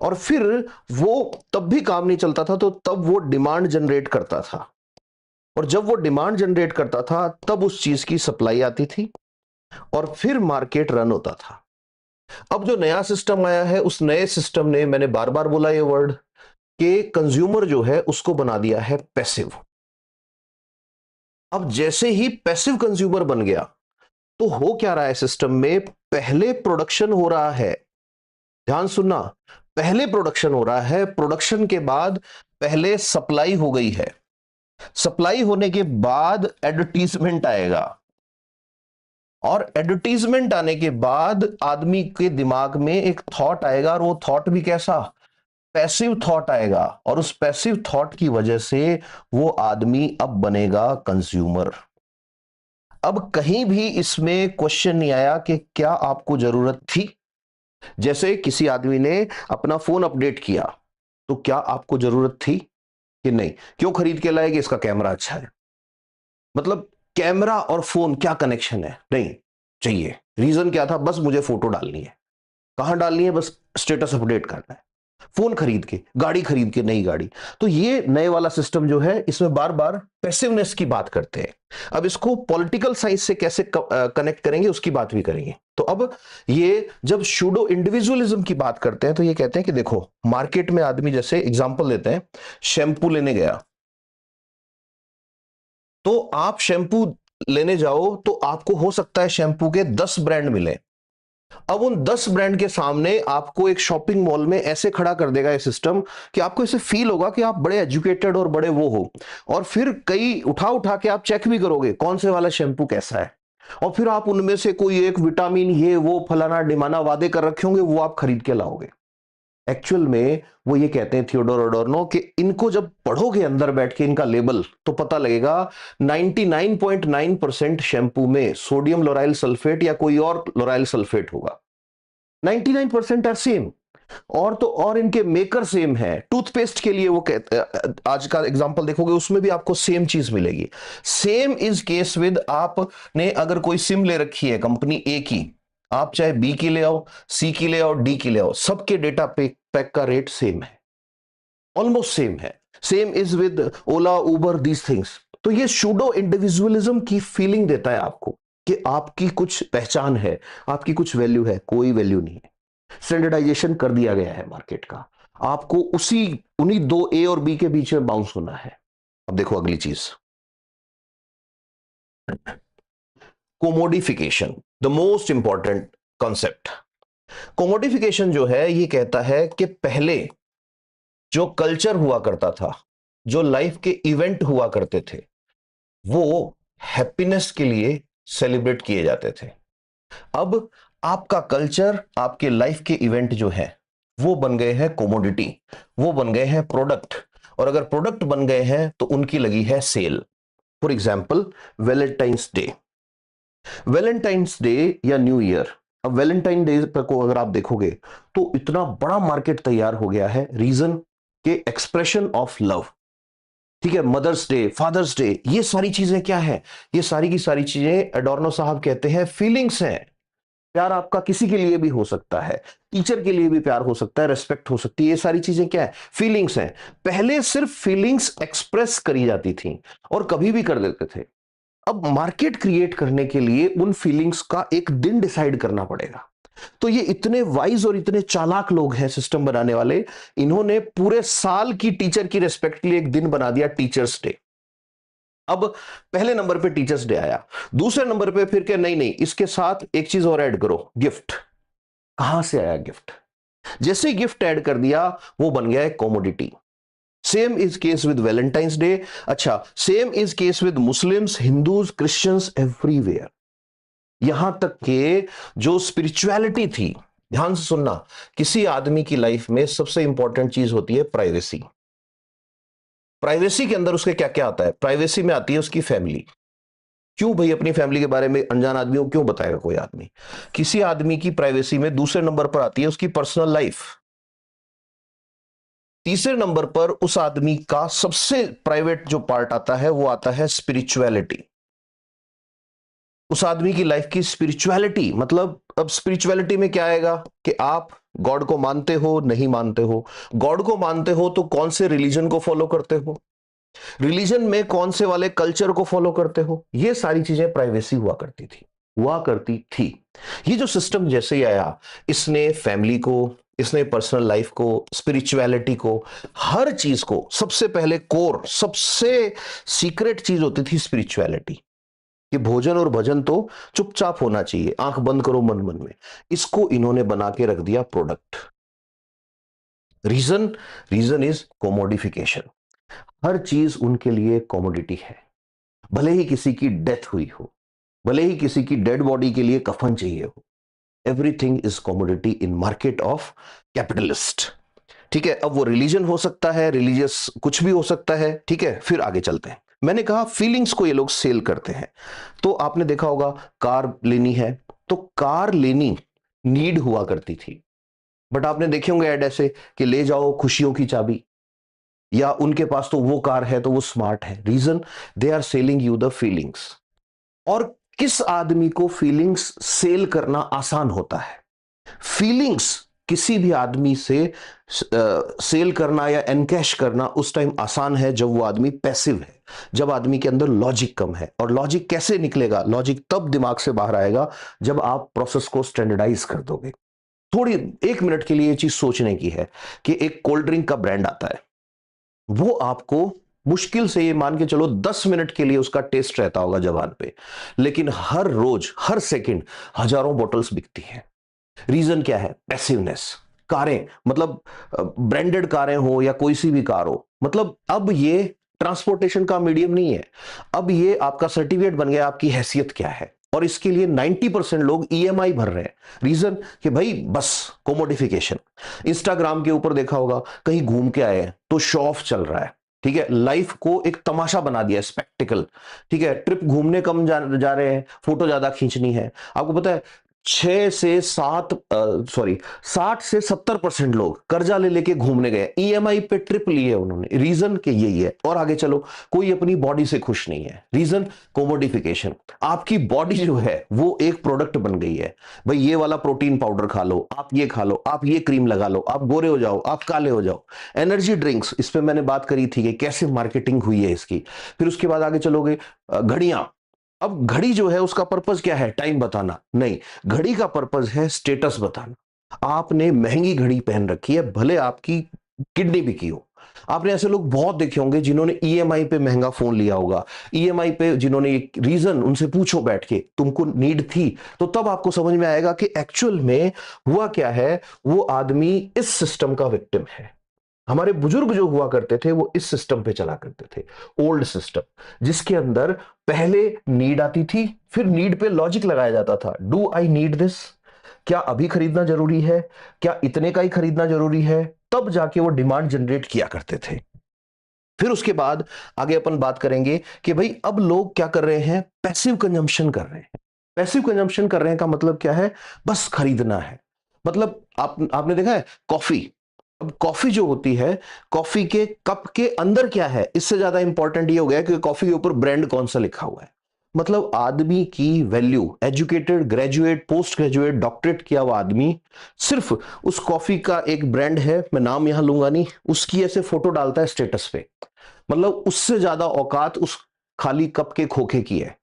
और फिर वो तब भी काम नहीं चलता था तो तब वो डिमांड जनरेट करता था, और जब वो डिमांड जनरेट करता था तब उस चीज की सप्लाई आती थी और फिर मार्केट रन होता था। अब जो नया सिस्टम आया है उस नए सिस्टम ने, मैंने बार बार बोला ये वर्ड, कि कंज्यूमर जो है उसको बना दिया है पैसिव। अब जैसे ही पैसिव कंज्यूमर बन गया तो हो क्या रहा है सिस्टम में? पहले प्रोडक्शन हो रहा है, ध्यान सुनना, पहले प्रोडक्शन हो रहा है, प्रोडक्शन के बाद पहले सप्लाई हो गई है, सप्लाई होने के बाद एडवर्टीजमेंट आएगा, और एडवर्टीजमेंट आने के बाद आदमी के दिमाग में एक थॉट आएगा, और वो थॉट भी कैसा? पैसिव थॉट आएगा, और उस पैसिव थॉट की वजह से वो आदमी अब बनेगा कंज्यूमर। अब कहीं भी इसमें क्वेश्चन नहीं आया कि क्या आपको जरूरत थी, जैसे किसी आदमी ने अपना फोन अपडेट किया, तो क्या आपको जरूरत थी कि नहीं? क्यों खरीद के लाए? कि इसका कैमरा अच्छा है। मतलब कैमरा और फोन क्या कनेक्शन है? नहीं चाहिए। रीजन क्या था? बस मुझे फोटो डालनी है। कहां डालनी है? बस स्टेटस अपडेट करना है। फोन खरीद के, गाड़ी खरीद के, नई गाड़ी। तो ये नए वाला सिस्टम जो है, इसमें बार बार पैसिवनेस की बात करते हैं। अब इसको पॉलिटिकल साइंस से कैसे कनेक्ट करेंगे, उसकी बात भी करेंगे। तो अब ये जब शूडो इंडिविजुअलिज्म की बात करते हैं, तो ये कहते हैं कि देखो, मार्केट में आदमी, जैसे एग्जांपल देते हैं, शैंपू लेने गया, तो आप शैंपू लेने जाओ तो आपको हो सकता है शैंपू के 10 ब्रांड मिले। अब उन 10 ब्रांड के सामने आपको एक शॉपिंग मॉल में ऐसे खड़ा कर देगा ये सिस्टम कि आपको इसे फील होगा कि आप बड़े एजुकेटेड और बड़े वो हो। और फिर कई उठा उठा के आप चेक भी करोगे कौन से वाला शैंपू कैसा है, और फिर आप उनमें से कोई एक विटामिन ये वो फलाना डिमाना वादे कर रखे होंगे, वो आप खरीद के लाओगे। एक्चुअल में वो ये कहते हैं थियोडोर एडोर्नो कि इनको जब पढ़ोगे अंदर बैठ के इनका लेबल, तो पता लगेगा 99.9% शैंपू में सोडियम लोराइल सल्फेट या कोई और लोराइल सल्फेट होगा। 99% आर सेम। और तो और इनके मेकर सेम है। टूथपेस्ट के लिए वो कहते, आज का एग्जांपल देखोगे उसमें भी आपको सेम चीज मिलेगी। सेम इज केस विद, आपने अगर कोई सिम ले रखी है कंपनी ए की, आप चाहे बी की ले आओ, सी की ले आओ, डी की ले आओ, सबके डेटा पैक का रेट सेम है, ऑलमोस्ट सेम है। Same is with Ola, Uber, these things. तो ये शूडो इंडिविजुअलिज्म की फीलिंग देता है आपको कि आपकी कुछ पहचान है, आपकी कुछ वैल्यू है। कोई वैल्यू नहीं है। स्टैंडर्डाइजेशन कर दिया गया है मार्केट का। आपको उसी उन्हीं दो ए और बी के बीच में बाउंस होना है। अब देखो अगली चीज, कोमोडिफिकेशन, द मोस्ट इंपॉर्टेंट कॉन्सेप्ट। कोमोडिफिकेशन जो है, ये कहता है कि पहले जो कल्चर हुआ करता था, जो लाइफ के इवेंट हुआ करते थे, वो हैप्पीनेस के लिए सेलिब्रेट किए जाते थे। अब आपका कल्चर, आपके लाइफ के इवेंट जो है, वो बन गए हैं कोमोडिटी, वो बन गए हैं प्रोडक्ट। और अगर प्रोडक्ट बन गए हैं तो उनकी लगी है sale. For example, Valentine's day. Valentine's day या न्यू ईयर। अब वैलेंटाइन डे को अगर आप देखोगे तो इतना बड़ा मार्केट तैयार हो गया है। रीजन के एक्सप्रेशन ऑफ लव। ठीक है, मदर्स डे, फादर्स डे, ये सारी चीजें क्या है? ये सारी की सारी चीजें एडोर्नो साहब कहते हैं फीलिंग्स हैं। प्यार आपका किसी के लिए भी हो सकता है, टीचर के लिए भी प्यार हो सकता है, रेस्पेक्ट हो सकती है। ये सारी चीजें क्या है? फीलिंग्स हैं। पहले सिर्फ फीलिंग्स एक्सप्रेस करी जाती थी और कभी भी कर देते थे। अब मार्केट क्रिएट करने के लिए उन फीलिंग्स का एक दिन डिसाइड करना पड़ेगा। तो ये इतने वाइज और इतने चालाक लोग हैं सिस्टम बनाने वाले, इन्होंने पूरे साल की टीचर की रेस्पेक्ट के लिए एक दिन बना दिया, टीचर्स डे। अब पहले नंबर पे टीचर्स डे आया, दूसरे नंबर पे फिर क्या, नहीं नहीं इसके साथ एक चीज और ऐड करो, गिफ्ट। कहां से आया गिफ्ट? जैसे गिफ्ट ऐड कर दिया, वो बन गया है commodity. Same is case with Valentine's day. अच्छा, same is case with Muslims, Hindus, Christians, everywhere. यहां तक के जो स्पिरिचुअलिटी थी, ध्यान से सुनना, किसी आदमी की लाइफ में सबसे इंपॉर्टेंट चीज होती है प्राइवेसी। प्राइवेसी के अंदर उसके क्या क्या आता है? प्राइवेसी में आती है उसकी फैमिली। क्यों भाई अपनी फैमिली के बारे में अनजान आदमी को क्यों बताएगा कोई आदमी? किसी आदमी की प्राइवेसी में दूसरे नंबर पर आती है उसकी पर्सनल लाइफ। तीसरे नंबर पर उस आदमी का सबसे प्राइवेट जो पार्ट आता है, वो आता है स्पिरिचुअलिटी। उस आदमी की लाइफ की स्पिरिचुअलिटी, मतलब अब स्पिरिचुअलिटी में क्या आएगा कि आप गॉड को मानते हो, नहीं मानते हो। गॉड को मानते हो तो कौन से रिलीजन को फॉलो करते हो, रिलीजन में कौन से वाले कल्चर को फॉलो करते हो। ये सारी चीजें प्राइवेसी हुआ करती थी। ये जो सिस्टम जैसे ही आया, इसने फैमिली को, इसने पर्सनल लाइफ को, स्पिरिचुअलिटी को, हर चीज को, सबसे पहले कोर, सबसे सीक्रेट चीज होती थी स्पिरिचुअलिटी। कि भोजन और भजन तो चुपचाप होना चाहिए, आंख बंद करो मन मन में। इसको इन्होंने बना के रख दिया product. Reason, reason is commodification. हर चीज उनके लिए कॉमोडिटी है। भले ही किसी की डेथ हुई हो, भले ही किसी की डेड बॉडी के लिए कफन चाहिए हो, everything is commodity in market of capitalist. ठीक है, अब वो रिलीजन हो सकता है, रिलीजियस कुछ भी हो सकता है। ठीक है, फिर आगे चलते हैं। मैंने कहा फीलिंग्स को ये लोग सेल करते हैं। तो आपने देखा होगा कार लेनी है, तो कार लेनी नीड हुआ करती थी। बट आपने देखे होंगे ऐड ऐसे कि ले जाओ खुशियों की चाबी, या उनके पास तो वो कार है तो वो स्मार्ट है। Reason, they are selling you the feelings. और किस आदमी को फीलिंग्स सेल करना आसान होता है? फीलिंग्स किसी भी आदमी से सेल करना या एनकैश करना उस टाइम आसान है जब वो आदमी पैसिव है, जब आदमी के अंदर लॉजिक कम है। और लॉजिक कैसे निकलेगा? लॉजिक तब दिमाग से बाहर आएगा जब आप प्रोसेस को स्टैंडर्डाइज कर दोगे। थोड़ी 1 मिनट के लिए ये चीज सोचने की है कि एक कोल्ड ड्रिंक का ब्रांड आता है, वो आपको मुश्किल से ये मान के चलो 10 मिनट के लिए उसका टेस्ट रहता होगा जबान पे, लेकिन हर रोज हर सेकंड हजारों बॉटल्स बिकती हैं। रीजन क्या है? पैसिवनेस। कारें, मतलब ब्रांडेड कारें हो या कोई सी भी कार हो, मतलब अब ये ट्रांसपोर्टेशन का मीडियम नहीं है, अब ये आपका सर्टिफिकेट बन गया आपकी हैसियत क्या है। और इसके लिए 90% लोग ईएमआई भर रहे हैं। रीजन कि भाई बस कोमोडिफिकेशन। इंस्टाग्राम के ऊपर देखा होगा, कहीं घूम के आए हैं तो शो ऑफ चल रहा है, ठीक है, लाइफ को एक तमाशा बना दिया, स्पेक्टिकल, ठीक है। ट्रिप घूमने कम जा रहे हैं, फोटो ज्यादा खींचनी है। आपको पता है 60 से 70% लोग कर्जा ले लेके घूमने गए, ईएमआई पे ट्रिप लिए उन्होंने। रीजन के यही है। और आगे चलो, कोई अपनी बॉडी से खुश नहीं है। रीजन, कोमोडिफिकेशन। आपकी बॉडी जो है वो एक प्रोडक्ट बन गई है। भाई ये वाला प्रोटीन पाउडर खा लो, आप ये खा लो, आप ये क्रीम लगा लो, आप गोरे हो जाओ, आप काले हो जाओ। एनर्जी ड्रिंक्स, इस पे मैंने बात करी थी कि कैसे मार्केटिंग हुई है इसकी। फिर उसके बाद आगे चलोगे, घड़ियां। अब घड़ी जो है उसका पर्पस क्या है? टाइम बताना नहीं, घड़ी का पर्पस है स्टेटस बताना। आपने महंगी घड़ी पहन रखी है, भले आपकी किडनी बिकी हो। आपने ऐसे लोग बहुत देखे होंगे जिन्होंने ईएमआई पे महंगा फोन लिया होगा, ईएमआई पे जिन्होंने एक रीजन, उनसे पूछो बैठ के तुमको नीड थी, तो तब आपको समझ में आएगा कि एक्चुअल में हुआ क्या है। वो आदमी इस सिस्टम का विक्टिम है। हमारे बुजुर्ग जो हुआ करते थे वो इस सिस्टम पे चला करते थे, ओल्ड सिस्टम, जिसके अंदर पहले नीड आती थी, फिर नीड पे लॉजिक लगाया जाता था। Do I need this? क्या अभी खरीदना जरूरी है? क्या इतने का ही खरीदना जरूरी है? तब जाके वो डिमांड जनरेट किया करते थे। फिर उसके बाद आगे अपन बात करेंगे कि भाई अब लोग क्या कर रहे हैं? पैसिव कंजम्पशन कर रहे हैं। पैसिव कंजम्पशन कर रहे हैं का मतलब क्या है? बस खरीदना है। मतलब आपने देखा है कॉफी, अब कॉफी जो होती है, कॉफी के कप के अंदर क्या है, इससे ज्यादा इंपॉर्टेंट ये हो गया कि कॉफी के ऊपर ब्रांड कौन सा लिखा हुआ है। मतलब आदमी की value, educated, graduate, post graduate, doctorate किया हुआ आदमी सिर्फ उस कॉफी का एक ब्रांड है, मैं नाम यहां लूंगा नहीं, उसकी ऐसे फोटो डालता है स्टेटस पे। मतलब उससे ज्यादा औकात उस खाली कप के खोखे की है।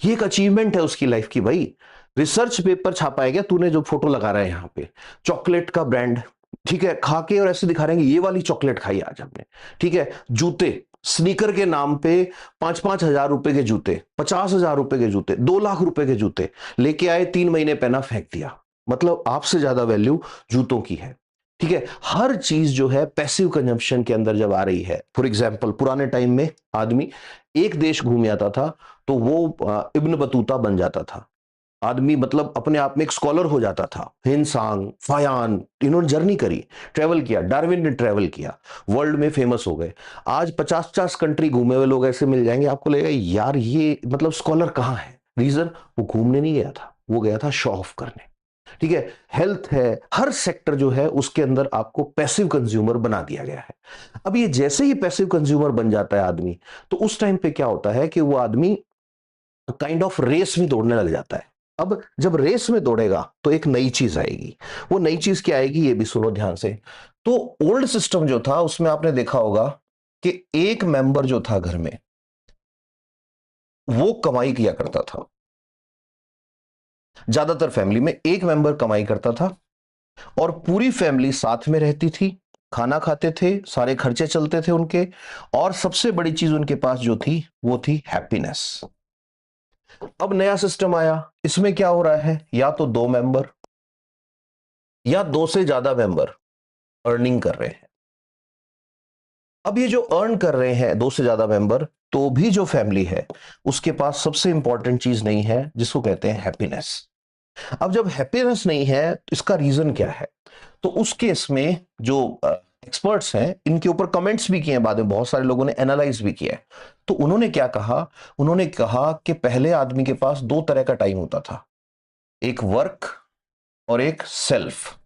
ये एक अचीवमेंट है उसकी लाइफ की। भाई रिसर्च पेपर छापा है क्या तूने जो फोटो लगा रहा है यहां पे? चॉकलेट का ब्रांड, ठीक है, खा के और ऐसे दिखा रहे हैं ये वाली चॉकलेट खाई आज हमने, ठीक है। जूते, स्नीकर के नाम पे 5-5 हजार रुपए के जूते, 50 हजार रुपए के जूते, 2 लाख रुपए के जूते लेके आए, 3 महीने पहना फेंक दिया। मतलब आपसे ज्यादा वैल्यू जूतों की है, ठीक है। हर चीज जो है पैसिव कंजम्पशन के अंदर जब आ रही है। फॉर एग्जाम्पल, पुराने टाइम में आदमी एक देश घूम आता था तो वो इब्न बतूता बन जाता था आदमी, मतलब अपने आप में एक स्कॉलर हो जाता था। हिंसांग, फायान, इन्होंने जर्नी करी, ट्रेवल किया, डार्विन ने ट्रेवल किया, वर्ल्ड में फेमस हो गए। आज 50-50 कंट्री घूमे हुए लोग ऐसे मिल जाएंगे, आपको लगेगा यार ये मतलब स्कॉलर कहाँ है? रीजन, वो घूमने नहीं गया था, वो गया था शो ऑफ करने, ठीक है। हेल्थ है, हर सेक्टर जो है उसके अंदर आपको पैसिव कंज्यूमर बना दिया गया है। अब ये जैसे ही पैसिव कंज्यूमर बन जाता है आदमी, तो उस टाइम पे क्या होता है कि वो आदमी काइंड ऑफ रेस में दौड़ने लग जाता है। अब जब रेस में दौड़ेगा तो एक नई चीज आएगी। वो नई चीज क्या आएगी ये भी सुनो ध्यान से। तो ओल्ड सिस्टम जो था उसमें आपने देखा होगा कि एक मेंबर जो था घर में वो कमाई किया करता था। ज्यादातर फैमिली में एक मेंबर कमाई करता था और पूरी फैमिली साथ में रहती थी, खाना खाते थे, सारे खर्चे चलते थे उनके, और सबसे बड़ी चीज उनके पास जो थी वो थी हैप्पीनेस। अब नया सिस्टम आया, इसमें क्या हो रहा है? या तो 2 मेंबर या 2 से ज्यादा मेंबर अर्निंग कर रहे हैं। अब ये जो अर्न कर रहे हैं 2 से ज्यादा मेंबर, तो भी जो फैमिली है उसके पास सबसे इंपॉर्टेंट चीज नहीं है जिसको कहते हैं हैप्पीनेस। अब जब हैप्पीनेस नहीं है तो इसका रीजन क्या है? तो उस केस में जो एक्सपर्ट्स हैं इनके ऊपर कमेंट्स भी किए हैं, बाद में बहुत सारे लोगों ने एनालाइज भी किया है। तो उन्होंने क्या कहा? उन्होंने कहा कि पहले आदमी के पास 2 तरह का टाइम होता था, एक वर्क और एक सेल्फ।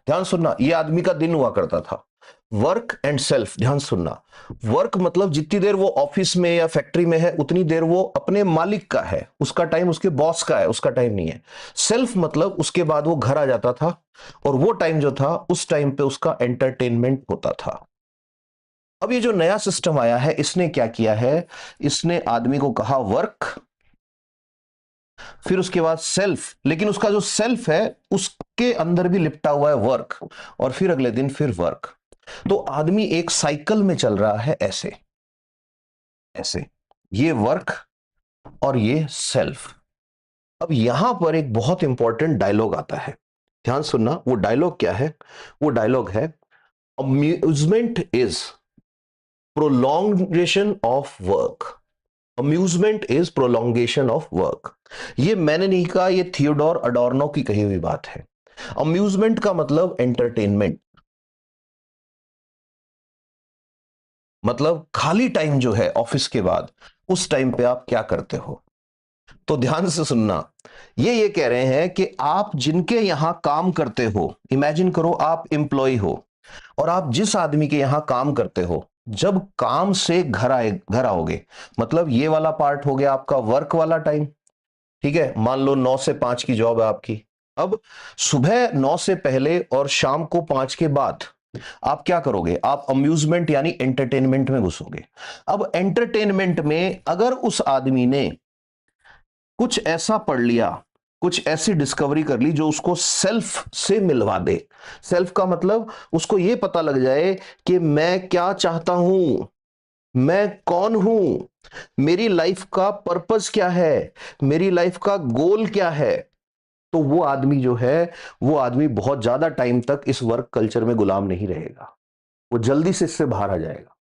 ध्यान सुनना, ये आदमी का दिन हुआ करता था। वर्क एंड सेल्फ, ध्यान सुनना, वर्क मतलब जितनी देर वो ऑफिस में या फैक्ट्री में है उतनी देर वो अपने मालिक का है, उसका टाइम उसके बॉस का है, उसका टाइम नहीं है। सेल्फ मतलब उसके बाद वो घर आ जाता था और वो टाइम जो था उस टाइम पे उसका एंटरटेनमेंट होता था। अब ये जो नया सिस्टम आया है इसने क्या किया है, इसने आदमी को कहा वर्क, फिर उसके बाद सेल्फ, लेकिन उसका जो सेल्फ है उसके अंदर भी लिपटा हुआ है वर्क, और फिर अगले दिन फिर वर्क। तो आदमी एक साइकिल में चल रहा है, ऐसे ऐसे, ये वर्क और ये सेल्फ। अब यहां पर एक बहुत इंपॉर्टेंट डायलॉग आता है, ध्यान सुनना। वो डायलॉग क्या है? वो डायलॉग है, amusement is prolongation of work. Amusement is prolongation of work. ये मैंने नहीं कहा, ये थियोडोर अडोर्नो की कही हुई बात है। अम्यूजमेंट का मतलब एंटरटेनमेंट, मतलब खाली टाइम जो है ऑफिस के बाद, उस टाइम पे आप क्या करते हो। तो ध्यान से सुनना, ये कह रहे हैं कि आप जिनके यहां काम करते हो, इमेजिन करो आप एम्प्लॉय हो और आप जिस आदमी के यहां काम करते हो, जब काम से घर आओगे, मतलब ये वाला पार्ट हो गया आपका वर्क वाला टाइम, ठीक है। मान लो 9 से 5 की जॉब है आपकी। अब सुबह 9 से पहले और शाम को 5 के बाद आप क्या करोगे? आप अम्यूजमेंट यानी एंटरटेनमेंट में घुसोगे। अब एंटरटेनमेंट में अगर उस आदमी ने कुछ ऐसा पढ़ लिया, कुछ ऐसी डिस्कवरी कर ली जो उसको सेल्फ से मिलवा दे। सेल्फ का मतलब उसको यह पता लग जाए कि मैं क्या चाहता हूं, मैं कौन हूं, मेरी लाइफ का पर्पस क्या है, मेरी लाइफ का गोल क्या है। तो वो आदमी जो है, वो आदमी बहुत ज्यादा टाइम तक इस वर्क कल्चर में गुलाम नहीं रहेगा, वो जल्दी से इससे बाहर आ जाएगा।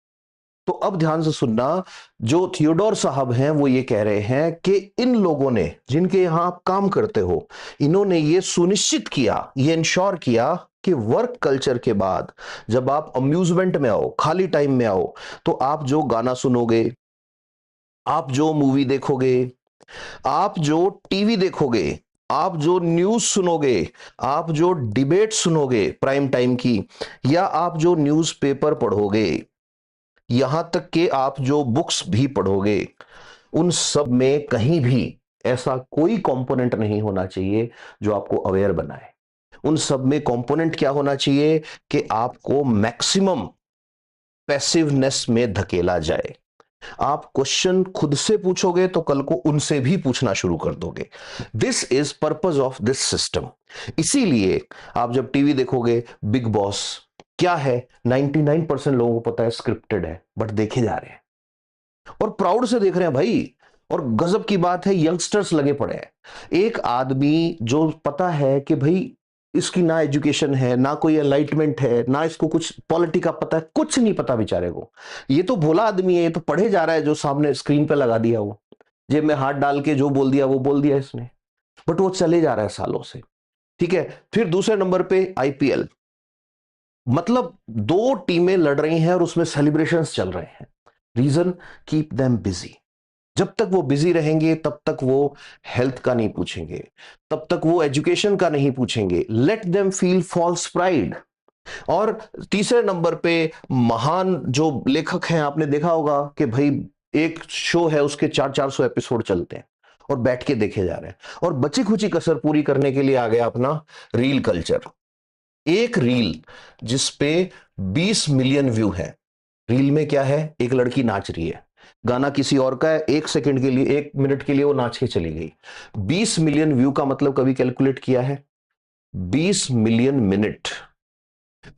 तो अब ध्यान से सुनना, जो थियोडोर साहब हैं वो ये कह रहे हैं कि इन लोगों ने, जिनके यहां आप काम करते हो, इन्होंने ये सुनिश्चित किया, ये इंश्योर किया कि वर्क कल्चर के बाद जब आप अम्यूजमेंट में आओ, खाली टाइम में आओ, तो आप जो गाना सुनोगे, आप जो मूवी देखोगे, आप जो टीवी देखोगे, आप जो न्यूज सुनोगे, आप जो डिबेट सुनोगे प्राइम टाइम की, या आप जो न्यूज़पेपर पढ़ोगे, यहां तक कि आप जो बुक्स भी पढ़ोगे, उन सब में कहीं भी ऐसा कोई कंपोनेंट नहीं होना चाहिए जो आपको अवेयर बनाए। उन सब में कंपोनेंट क्या होना चाहिए कि आपको मैक्सिमम पैसिवनेस में धकेला जाए। आप क्वेश्चन खुद से पूछोगे तो कल को उनसे भी पूछना शुरू कर दोगे। This is purpose of this system. इसीलिए आप जब टीवी देखोगे, बिग बॉस क्या है, 99% लोगों को पता है स्क्रिप्टेड है, बट देखे जा रहे हैं और प्राउड से देख रहे हैं भाई। और गजब की बात है, यंगस्टर्स लगे पड़े हैं। एक आदमी जो पता है कि भाई इसकी ना एजुकेशन है, ना कोई एनलाइटमेंट है, ना इसको कुछ पॉलिटी का पता है, कुछ नहीं पता बेचारे को। ये तो भोला आदमी है, ये तो पढ़े जा रहा है, जो सामने स्क्रीन पे लगा दिया, वो जेब में हाथ डाल के जो बोल दिया वो बोल दिया इसने, बट वो चले जा रहा है सालों से। ठीक है, फिर दूसरे नंबर पे आईपीएल, मतलब दो टीमें लड़ रही हैं और उसमें सेलिब्रेशंस चल रहे हैं। Reason, keep them busy. जब तक वो बिजी रहेंगे तब तक वो हेल्थ का नहीं पूछेंगे, तब तक वो एजुकेशन का नहीं पूछेंगे। Let them feel false pride. और तीसरे नंबर पे महान जो लेखक हैं, आपने देखा होगा कि भाई एक शो है उसके 400-400 एपिसोड चलते हैं और बैठ के देखे जा रहे हैं, और बची खुची कसर पूरी करने के लिए आ गया अपना रील कल्चर। एक रील जिसपे 20 मिलियन व्यू है। रील में क्या है, एक लड़की नाच रही है, गाना किसी और का है, 1 सेकंड के लिए, 1 मिनट के लिए वो नाच के चली गई। 20 मिलियन व्यू का मतलब कभी कैलकुलेट किया है? 20 मिलियन मिनट।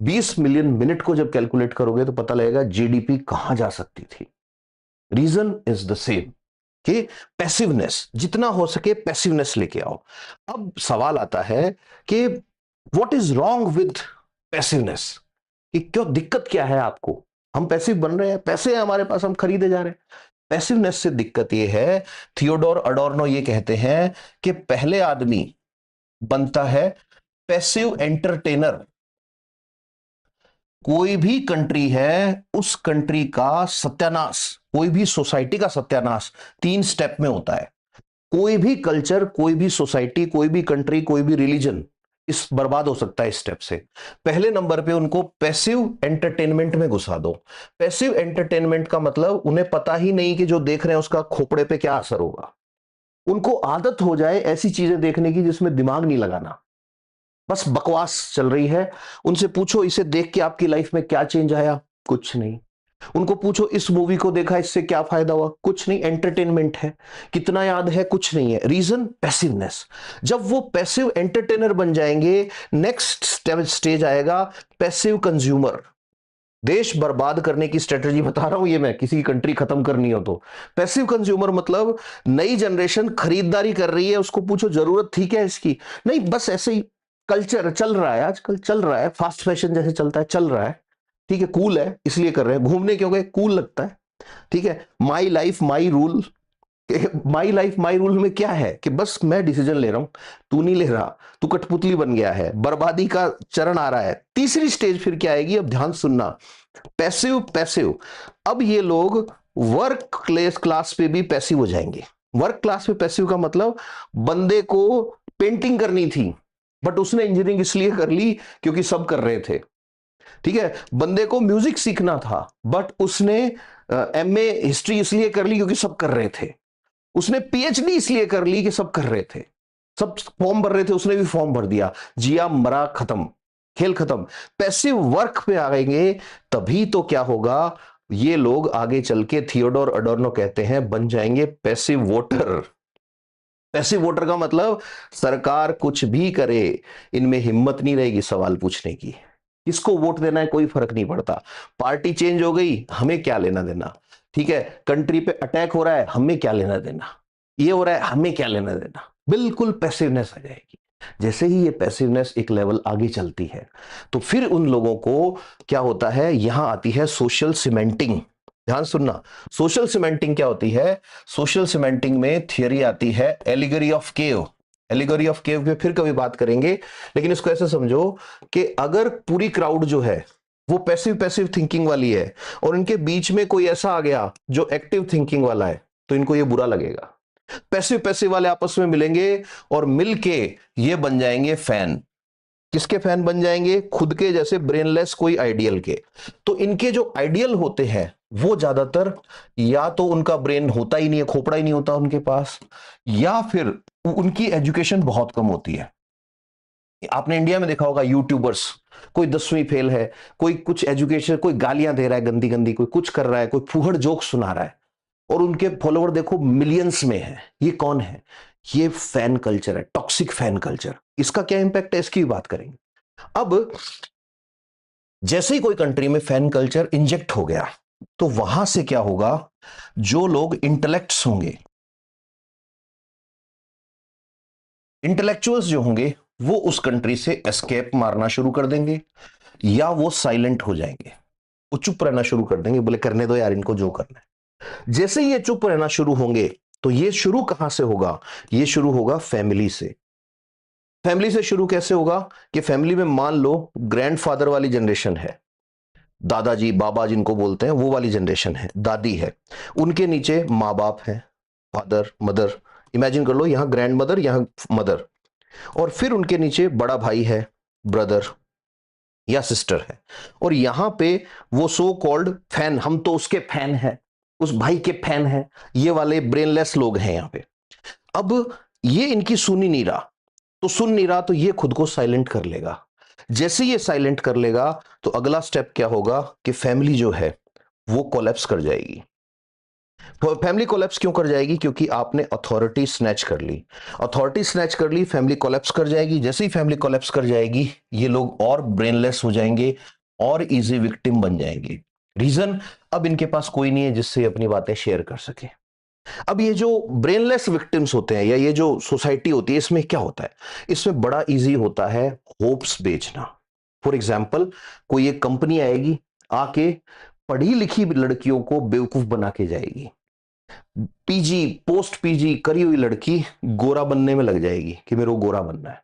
20 मिलियन मिनट को जब कैलकुलेट करोगे तो पता लगेगा जीडीपी कहां जा सकती थी। रीजन इज द सेम, कि पैसिवनेस, जितना हो सके पैसिवनेस लेके आओ। अब सवाल आता है कि what is wrong with passiveness, कि क्यों, दिक्कत क्या है आपको? हम पैसिव बन रहे हैं, पैसे हैं हमारे पास, हम खरीदे जा रहे हैं। पैसिवनेस से दिक्कत यह है, थियोडोर अडोर्नो ये कहते हैं कि पहले आदमी बनता है पैसिव एंटरटेनर। कोई भी कंट्री है, उस कंट्री का सत्यानाश, कोई भी सोसाइटी का सत्यानाश 3 स्टेप में होता है। कोई भी कल्चर, कोई भी सोसाइटी, कोई भी कंट्री, कोई भी रिलीजन इस बर्बाद हो सकता है इस स्टेप से। पहले नंबर पे उनको पैसिव एंटरटेनमेंट में घुसा दो। पैसिव एंटरटेनमेंट का मतलब उन्हें पता ही नहीं कि जो देख रहे हैं उसका खोपड़े पे क्या असर होगा। उनको आदत हो जाए ऐसी चीजें देखने की जिसमें दिमाग नहीं लगाना, बस बकवास चल रही है। उनसे पूछो इसे देख के आपकी लाइफ में क्या चेंज आया, कुछ नहीं। उनको पूछो इस मूवी को देखा इससे क्या फायदा हुआ, कुछ नहीं, एंटरटेनमेंट है। कितना याद है, कुछ नहीं है। Reason, passiveness. जब वो पैसिव एंटरटेनर बन जाएंगे, नेक्स्ट स्टेज आएगा पैसिव कंज्यूमर। देश बर्बाद करने की स्ट्रेटजी बता रहा हूं ये मैं, किसी की कंट्री खत्म करनी हो तो। पैसिव कंज्यूमर मतलब नई जनरेशन खरीदारी कर रही है, उसको पूछो जरूरत थी क्या इसकी, नहीं, बस ऐसे ही कल्चर चल रहा है, आजकल चल रहा है, फास्ट फैशन जैसे चलता है चल रहा है, ठीक है, कूल है इसलिए कर रहे हैं। घूमने क्यों गए, कूल लगता है, ठीक है। My life my rule, my life my rule में क्या है कि बस मैं डिसीजन ले रहा हूं, तू नहीं ले रहा, तू कठपुतली बन गया है, बर्बादी का चरण आ रहा है। तीसरी स्टेज फिर क्या आएगी, अब ध्यान सुनना, पैसिव पैसिव। अब ये लोग वर्क क्लास पे भी पैसिव हो जाएंगे। वर्क क्लास पे पैसिव का मतलब बंदे को पेंटिंग करनी थी बट उसने इंजीनियरिंग इसलिए कर ली क्योंकि सब कर रहे थे, ठीक है। बंदे को म्यूजिक सीखना था बट उसने एमए हिस्ट्री इसलिए कर ली क्योंकि सब कर रहे थे। उसने पीएचडी इसलिए कर ली कि सब कर रहे थे, सब फॉर्म भर रहे थे, उसने भी फॉर्म भर दिया, जिया मरा खत्म, खेल खत्म। पैसिव वर्क पे आएंगे तभी तो क्या होगा, ये लोग आगे चल के थियोडोर अडोर्नो कहते हैं बन जाएंगे पैसिव वोटर। पैसिव वोटर का मतलब सरकार कुछ भी करे, इनमें हिम्मत नहीं रहेगी सवाल पूछने की। किसको वोट देना है कोई फर्क नहीं पड़ता, पार्टी चेंज हो गई हमें क्या लेना देना, ठीक है। कंट्री पे अटैक हो रहा है हमें क्या लेना देना, ये हो रहा है हमें क्या लेना देना, बिल्कुल पैसिवनेस आ जाएगी। जैसे ही ये पैसिवनेस एक लेवल आगे चलती है तो फिर उन लोगों को क्या होता है, यहां आती है सोशल सीमेंटिंग। ध्यान सुनना, सोशल सीमेंटिंग क्या होती है। सोशल सीमेंटिंग में थियरी आती है allegory of cave. Allegory of cave पे फिर कभी बात करेंगे, लेकिन इसको ऐसे समझो कि अगर पूरी क्राउड जो है वो पैसिव पैसिव थिंकिंग वाली है और इनके बीच में कोई ऐसा आ गया जो एक्टिव थिंकिंग वाला है तो इनको ये बुरा लगेगा। पैसिव पैसिव वाले आपस में मिलेंगे और मिलके ये बन जाएंगे फैन। किसके फैन बन जाएंगे, खुद के जैसे ब्रेनलेस कोई आइडियल के। तो इनके जो आइडियल होते हैं वो ज्यादातर या तो उनका ब्रेन होता ही नहीं है, खोपड़ा ही नहीं होता उनके पास, या फिर उनकी एजुकेशन बहुत कम होती है। आपने इंडिया में देखा होगा यूट्यूबर्स, कोई 10वीं फेल है, कोई कुछ एजुकेशन, कोई गालियां दे रहा है गंदी गंदी, कोई कुछ कर रहा है, कोई फूहड़ जोक सुना रहा है और उनके फॉलोवर देखो मिलियंस में है। ये कौन है, ये फैन कल्चर है, टॉक्सिक फैन कल्चर। इसका क्या इंपैक्ट है इसकी भी बात करेंगे। अब जैसे ही कोई कंट्री में फैन कल्चर इंजेक्ट हो गया तो वहां से क्या होगा, जो लोग इंटेलेक्ट्स होंगे, इंटेलेक्चुअल्स जो होंगे वो उस कंट्री से एस्केप मारना शुरू कर देंगे या वो साइलेंट हो जाएंगे, वो चुप रहना शुरू कर देंगे, बोले करने दो यार इनको जो करना है। जैसे ये चुप रहना शुरू होंगे तो ये शुरू कहां से होगा, ये शुरू होगा फैमिली से। फैमिली से शुरू कैसे होगा कि फैमिली में मान लो ग्रैंडफादर वाली जनरेशन है, दादाजी बाबा जिनको बोलते हैं वो वाली जनरेशन है, दादी है, उनके नीचे माँ बाप है, फादर मदर, इमेजिन कर लो यहां ग्रैंड मदर यहां मदर, और फिर उनके नीचे बड़ा भाई है, ब्रदर या सिस्टर है, और यहां पे वो सो कॉल्ड फैन, हम तो उसके फैन हैं, उस भाई के फैन हैं, ये वाले ब्रेनलेस लोग हैं यहां पे। अब ये इनकी सुन ही नहीं रहा, तो सुन नहीं रहा तो ये खुद को साइलेंट कर लेगा। जैसे ये साइलेंट कर लेगा तो अगला स्टेप क्या होगा कि फैमिली जो है वो कोलैप्स कर जाएगी। फैमिली कोलैप्स क्यों कर जाएगी, क्योंकि आपने अथॉरिटी स्नैच कर ली, अथॉरिटी स्नैच कर ली, फैमिली कोलैप्स कर जाएगी। जैसे ही फैमिली कोलैप्स कर जाएगी ये लोग और ब्रेनलेस हो जाएंगे और इजी विक्टिम बन जाएंगे। रीजन, अब इनके पास कोई नहीं है जिससे अपनी बातें शेयर कर सके। अब ये जो ब्रेनलेस विक्टिम्स होते हैं या ये जो सोसाइटी होती है इसमें क्या होता है, इसमें बड़ा इजी होता है होप्स बेचना। फॉर एग्जाम्पल कोई एक कंपनी आएगी, आके पढ़ी लिखी लड़कियों को बेवकूफ बना के जाएगी, पीजी पोस्ट पीजी करी हुई लड़की गोरा बनने में लग जाएगी कि मेरे को गोरा बनना है।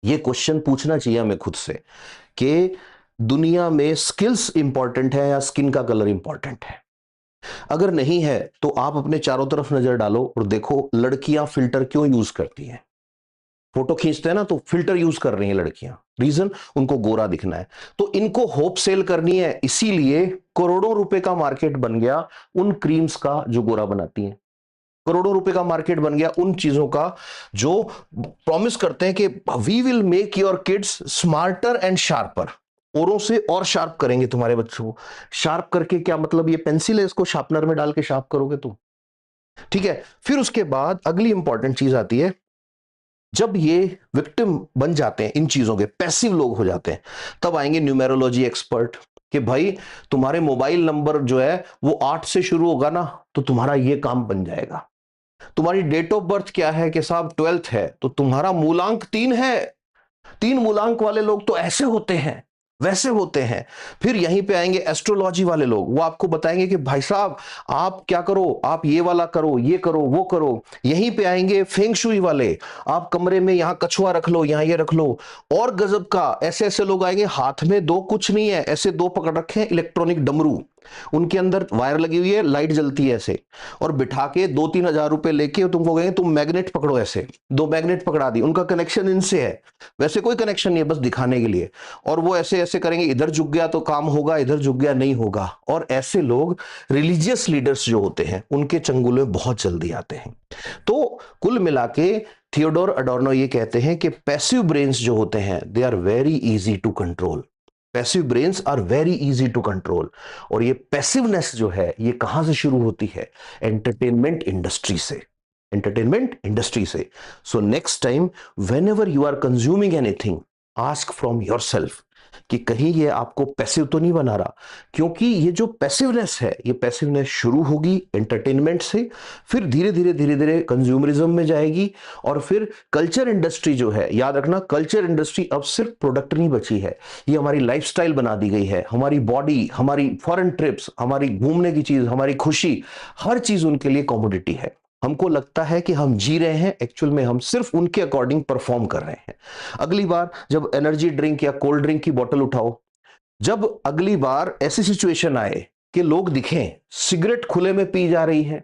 ये क्वेश्चन पूछना चाहिए हमें खुद से कि दुनिया में स्किल्स इंपॉर्टेंट है या स्किन का कलर इंपॉर्टेंट है। अगर नहीं है तो आप अपने चारों तरफ नजर डालो और देखो लड़कियां फिल्टर क्यों यूज करती हैं। फोटो खींचते हैं ना तो फिल्टर यूज कर रही हैं लड़कियां, रीजन उनको गोरा दिखना है। तो इनको होप सेल करनी है, इसीलिए करोड़ों रुपए का मार्केट बन गया उन क्रीम्स का जो गोरा बनाती हैं। करोड़ों रुपए का मार्केट बन गया उन चीजों का जो प्रॉमिस करते हैं कि we will make your kids smarter and sharper, औरों से और शार्प करेंगे तुम्हारे बच्चों को। शार्प करके क्या मतलब, ये पेंसिल है, इसको शार्पनर में डाल के शार्प करोगे तुम, ठीक है। फिर उसके बाद अगली इंपॉर्टेंट चीज आती है, जब ये विक्टिम बन जाते हैं इन चीजों के, पैसिव लोग हो जाते हैं, तब आएंगे न्यूमेरोलॉजी एक्सपर्ट कि भाई तुम्हारे मोबाइल नंबर जो है वो 8 से शुरू होगा ना तो तुम्हारा ये काम बन जाएगा। तुम्हारी डेट ऑफ बर्थ क्या है कि साहब 12th है तो तुम्हारा मूलांक 3 है, 3 मूलांक वाले लोग तो ऐसे होते हैं, वैसे होते हैं। फिर यहीं पे आएंगे एस्ट्रोलॉजी वाले लोग, वो आपको बताएंगे कि भाई साहब आप क्या करो, आप ये वाला करो, ये करो, वो करो। यहीं पे आएंगे फेंग शुई वाले, आप कमरे में यहां कछुआ रख लो, यहां ये रख लो। और गजब का ऐसे ऐसे लोग आएंगे, हाथ में दो कुछ नहीं है, ऐसे दो पकड़ रखे हैं इलेक्ट्रॉनिक डमरू, उनके अंदर वायर लगी हुई है, लाइट जलती है ऐसे, और बिठा के 2-3 हजार रुपए लेके तुमको कहेंगे तुम मैग्नेट पकड़ो, ऐसे 2 मैग्नेट पकड़ा दी, उनका कनेक्शन इनसे है, वैसे कोई कनेक्शन नहीं है, बस दिखाने के लिए। और वो ऐसे ऐसे करेंगे, इधर झुक गया तो काम होगा, इधर झुक गया नहीं होगा। और ऐसे लोग रिलीजियस लीडर्स जो होते हैं उनके चंगुल में बहुत जल्दी आते हैं। तो कुल मिला के थियोडोर अडोर्नो ये कहते हैं कि पैसिव ब्रेन्स जो होते हैं they are very easy to control, passive brains are very easy to control. और ये पैसिवनेस जो है ये कहां से शुरू होती है, एंटरटेनमेंट इंडस्ट्री से, एंटरटेनमेंट इंडस्ट्री से। So next time whenever you are consuming anything, ask from yourself कि कहीं ये आपको पैसिव तो नहीं बना रहा। क्योंकि ये जो पैसिवनेस है, ये पैसिवनेस शुरू होगी एंटरटेनमेंट से, फिर धीरे धीरे धीरे धीरे कंज्यूमरिज्म में जाएगी, और फिर कल्चर इंडस्ट्री जो है, याद रखना कल्चर इंडस्ट्री अब सिर्फ प्रोडक्ट नहीं बची है, ये हमारी लाइफस्टाइल बना दी गई है, हमारी बॉडी, हमारी फॉरेन ट्रिप्स, हमारी घूमने की चीज, हमारी खुशी, हर चीज उनके लिए कमोडिटी है। हमको लगता है कि हम जी रहे हैं, एक्चुअल में हम सिर्फ उनके अकॉर्डिंग परफॉर्म कर रहे हैं। अगली बार जब एनर्जी ड्रिंक या कोल्ड ड्रिंक की बोतल उठाओ, जब अगली बार ऐसी सिचुएशन आए कि लोग दिखें सिगरेट खुले में पी जा रही है,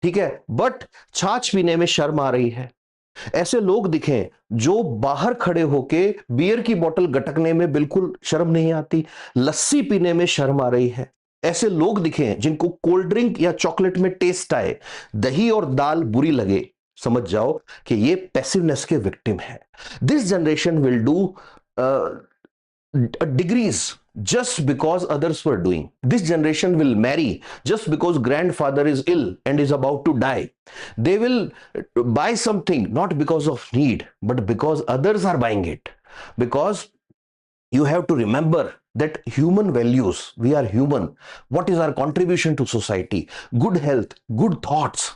ठीक है, बट छाछ पीने में शर्म आ रही है, ऐसे लोग दिखें जो बाहर खड़े होके बियर की बोतल गटकने में बिल्कुल शर्म नहीं आती, लस्सी पीने में शर्म आ रही है, ऐसे लोग दिखें जिनको कोल्ड ड्रिंक या चॉकलेट में टेस्ट आए, दही और दाल बुरी लगे, समझ जाओ कि ये पैसिवनेस के विक्टिम है। This generation will do degrees just because others were doing. This generation will marry just because grandfather is ill and is about to die. They will buy something not because of need but because others are buying it. Because you have to remember that human values, we are human, what is our contribution to society, good health, good thoughts,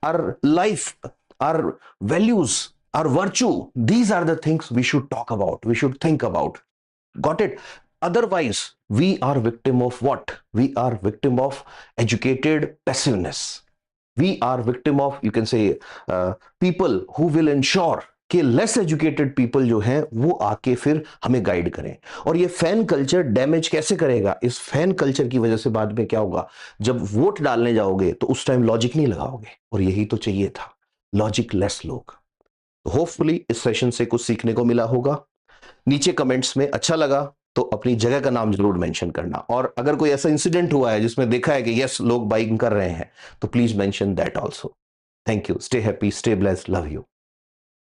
our life, our values, our virtue, these are the things we should talk about, we should think about. Got it? Otherwise we are victim of what? We are victim of educated passiveness. We are victim of, you can say, people who will ensure कि less educated people जो हैं वो आके फिर हमें guide करें। और ये फैन कल्चर डैमेज कैसे करेगा, इस फैन कल्चर की वजह से बाद में क्या होगा, जब वोट डालने जाओगे तो उस टाइम लॉजिक नहीं लगाओगे, और यही तो चाहिए था, लॉजिक लेस लोग। तो होपफुली इस सेशन से कुछ सीखने को मिला होगा। नीचे कमेंट्स में अच्छा लगा तो अपनी जगह का नाम जरूर मेंशन करना, और अगर कोई ऐसा इंसिडेंट हुआ है जिसमें देखा है कि यस लोग बाइंग कर रहे हैं तो please mention that also. Thank you, stay happy, stay blessed, love you.